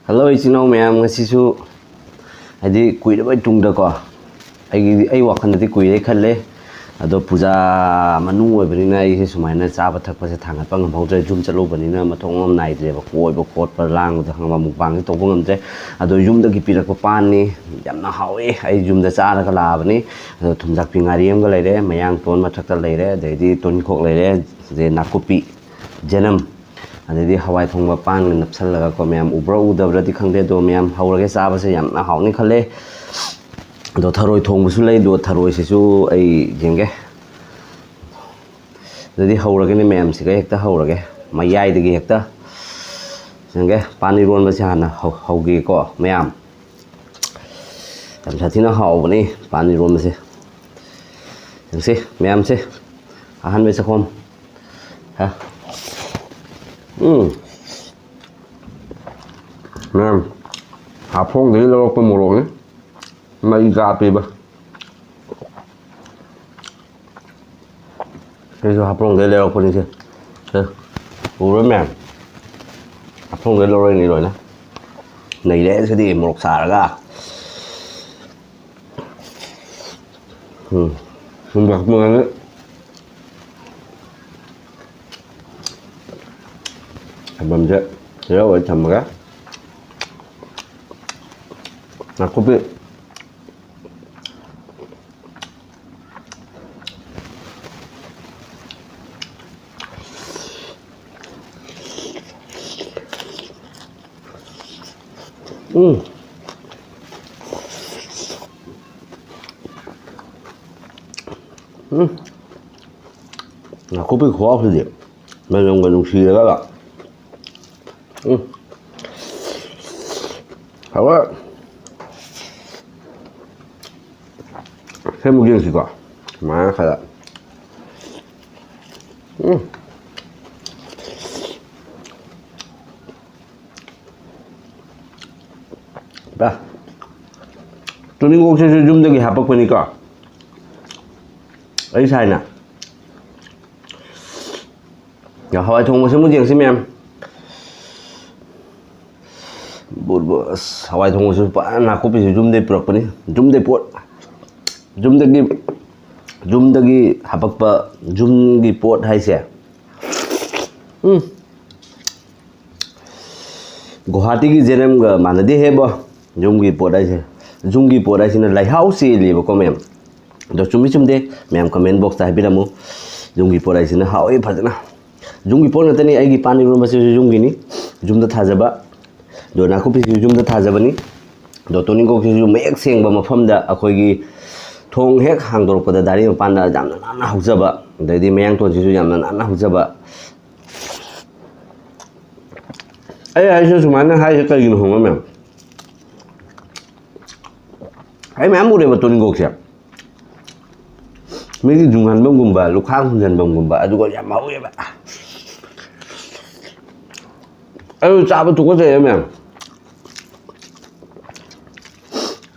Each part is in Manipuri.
Hello ichino ma'am ngasisu hadi kuiraba tungda ko ai wakhandati kuire khalle ado puja manu oibnina ai sumaina chaba thakpa se thangat pang ngam jum chalo banina mathong am nai dreba koi bo khot par lang da hangma mukbang to bungam je ado yum da gi pirak pa pan ni yamna hawe ai yum da chara ka labani ado thumjak pingari am ga leire mayang ton mathakta leire deidi ton khok leire je nakupi janam adedi hawai thongba pan napsallaga ko ma'am ubra udabra di khangde do ma'am haurage chaba se yamna hawni khalle do tharoi thongbusu lei do tharoi sisu ai jenge dadi haurage ni ma'am siga hekta haurage mayai degi hekta jenge pani ron ba chana hauge ko ma'am tam sathina haubani pani ron se jengse ma'am se ahan be sakhom ha ma'am hapong de lo ko moro ni mai ga pe ba cái hapong de lo ko ni se ủa ma'am hapong de lo rồi nè này lẽ sẽ đi một xả ra không được mưa nữa bầm chứ nhớ ở chầm gác là có biết là có biết khó cái gì mà dùng cái đồng xì đó các bạn好了，thêm một viên gì cả, má phải là, ba, tôi đi ngồi chơi zoom được hấp bọc này cả, ấy sai nè, giờ hỏi thùng một số một viên xem em. Hawai thong su pa na ko pi jum de prok pani jum de pot jum de gi hapak pa jum gi pot hai se Guwahati gi jenem ga manade he ba jum gi pot hai se jum gi pot hai sin lai house li ba ko mem do chum de mem comment box ta biramu jum gi pot hai sin ha oi phajna jum gi pot na tani ai gi pani ro ma se jum gi ni jum da thajaba do na ko pi jum da thajabani do toning ko ju mek seng ba mafam da akoi gi thong hek hang dor ko da dari pan da jam na hujaba dai di meyang ton ju jam na hujaba ai ju sumana hai ka gi no ma mem ai mem mu de ba toning ko sia me gi jungan bam gumba lu khang hunjan bam gumba adu ko jam mau ya ba ai cha ba tu ko je mem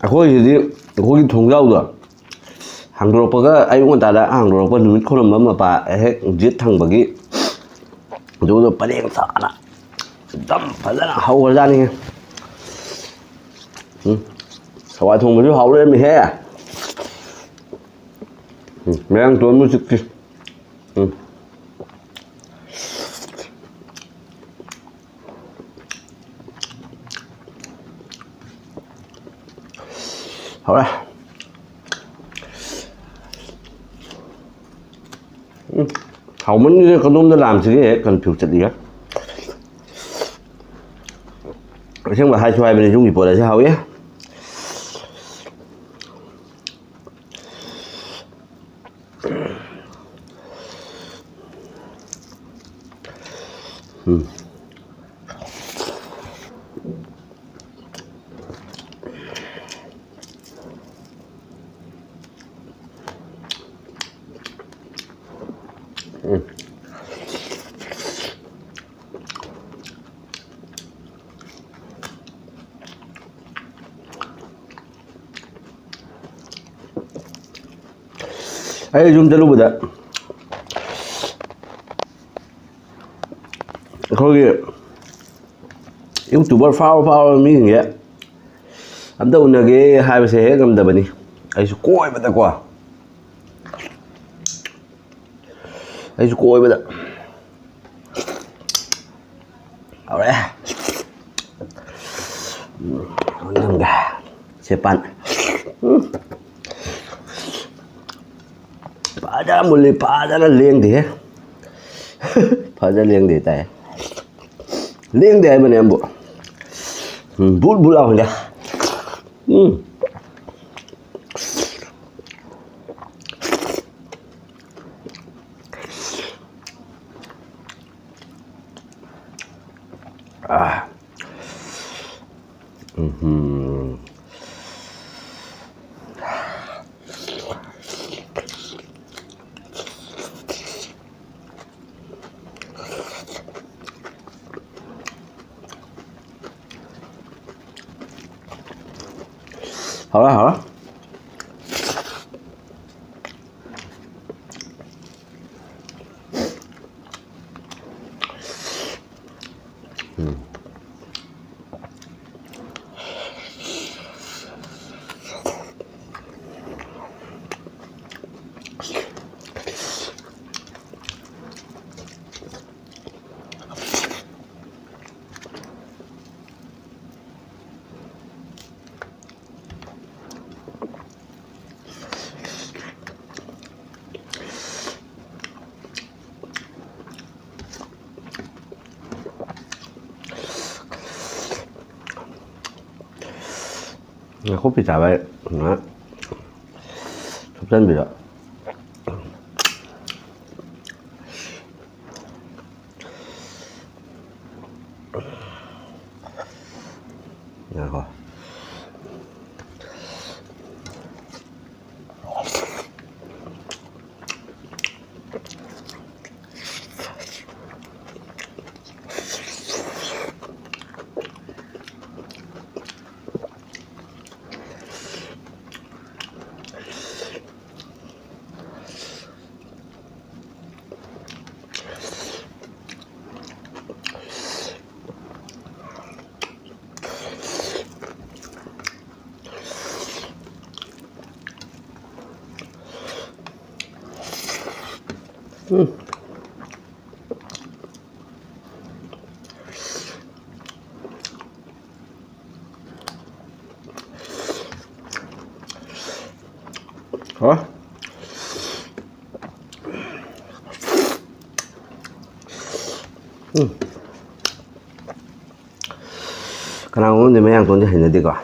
akhoi thongjau hangdorpaga ayung ta da hangdorpa numit kholam ma pa hek jit thang bagi do paleng sa na dam phajana hau ra ni hawai thong mu hau le mi he meng ton mu sik好了，hầu mình con tôm nó làm gì vậy cần phiêu chật gì á, xem mà hai xoay bên này chúng gì bỏ lại sẽ hầu nhé. Ayo zoom dulu budak. Kau YouTuber ꯐꯥꯎꯔꯕ ꯃꯤꯁꯤꯡꯁꯦ ꯑꯝꯇ ꯎꯅꯒꯦ ꯍꯥꯏꯕꯁꯦ ꯍꯦꯛ ꯉꯝꯗꯕꯅꯤ ꯑꯩꯁꯨ ꯀꯣꯏꯕꯗ ꯍꯧꯔꯦ ꯅꯪꯒ ꯁꯦꯄꯥꯟ ꯐꯖꯅ ꯃꯨꯜꯂꯤ ꯐꯖꯅ ꯂꯦꯡꯗꯦꯍꯦ ꯐꯖꯅ ꯂꯦꯡꯗꯦ ꯇꯥꯏ ꯂꯦꯡꯗꯦ ꯍꯥꯏꯕꯅꯦ ꯑꯃꯕꯨ ꯕꯨꯠ ꯕꯨꯠ ꯂꯥꯎꯍꯟꯗꯦ好了， 커피 잡아야 섭산비라 이거 그나오는데 매양돈이 했는데가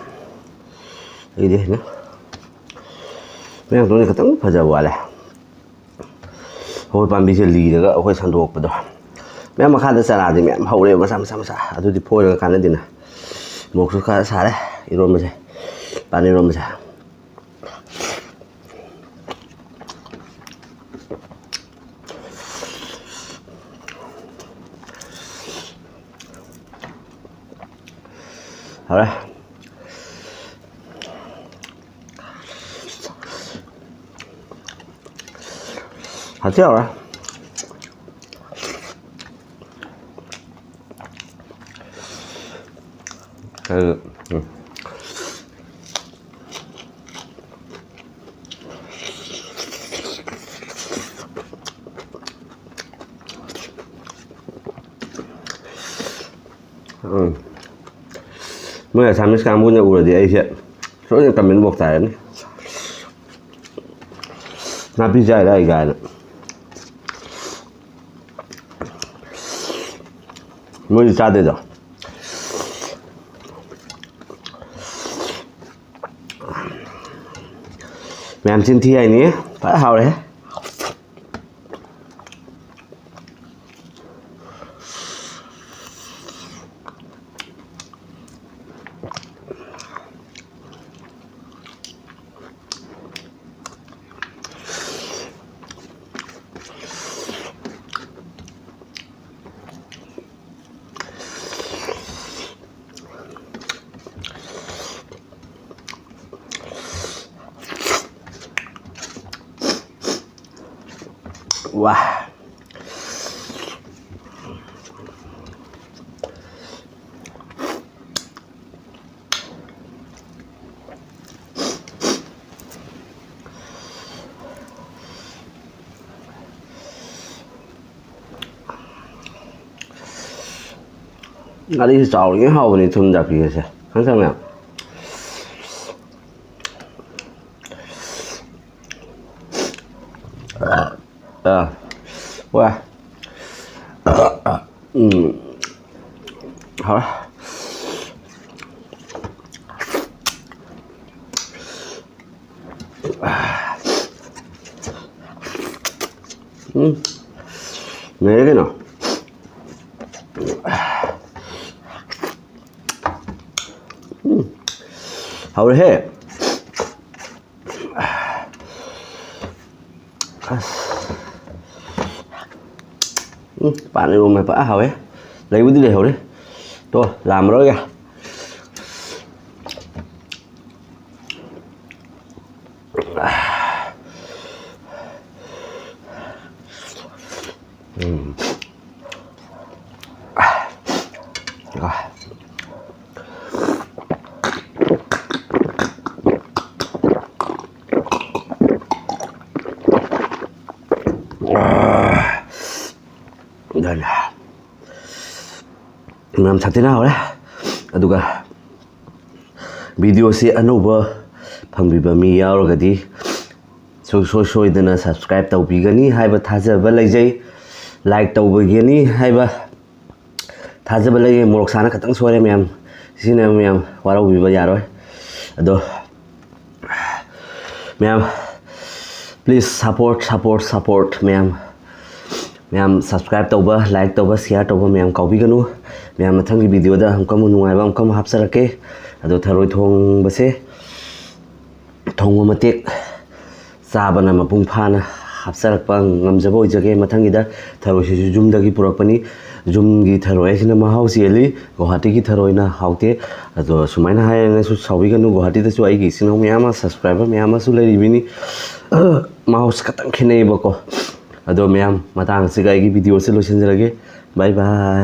이게 했나? 매양돈이 그땅 퍼져버려. ꯍꯣꯏ ꯄꯥꯝꯕꯤꯁꯦ ꯂꯤꯔꯒ ꯑꯩꯈꯣꯏ ꯁꯟꯗꯣꯛꯄꯗꯣ ꯃꯌꯥꯝ ꯃꯈꯥꯗ ꯆꯔꯥꯗꯤ ꯃꯌꯥꯝ ꯍꯧꯔꯦꯕ ꯃꯆꯥ ꯑꯗꯨꯗꯤ ꯐꯣꯏꯔꯒ ꯀꯥꯟꯅꯗꯦꯅ ꯃꯣꯔꯣꯛꯁꯨ ꯈꯔ ꯁꯥꯔꯦ 이러면서 반 이러면서 그래 같이 와라 มื่อทำนิสการบุญจะอุดดีไอ้เชี่ยช่วยกันเป็นบวกใจนี่น่าพิจารณาอีกการมื่อจะจ่ายเดี๋ยวแม่มชิ้นที่ไอ้นี้ไปเอาเลยว้า ꯉꯥꯔꯤꯁꯦ ꯆꯥꯎꯔꯤꯉꯩ ꯍꯥꯎꯕꯅꯤ ꯊꯨꯝ ꯊꯥꯛꯄꯤꯒꯁꯦ ꯈꯪꯁꯪ ꯃꯌꯥꯝ 와好了没人呢好了嘿bạn này mà phải hầu ấy lấy cái gì hầu đấy tôi làm rồi kìa rồi đây là làm thật thế nào đấy aduga video se anova phangbiba mi yauragadi soidana subscribe tawbigani haiba thajaba leijai like tawbigani haiba thajaba lei morok sana katang soire myam sina myam warau biba yaroi ado myam please support myam ma'am subscribe तब लाइक तब शेयर तब मैम कौबीगनु मैम मथंगी वीडियो दा हमकम नुंगाइबा हमकम हापसरके अदो थरोय थोंबसे थोंगो मतेक चाबना मपुंग फाना हापसरकपा ngamjaba ओइजगे मथंगी दा थरोय सिजु जुमदगी पुरकपनी जुमगी थरोय सिना महाउ सेली गुवाहाटी की थरोयना हाउते अदो सुमाइना हायने सु साउबीगनु गुवाहाटी दा सु आइगी सिना मैम सब्सक्राइबर मैम सु लेरिबिनी माउस खतंग खिनेबको अदो मैम मतंग से वीडियो से लोचनजरगे बाय बाय।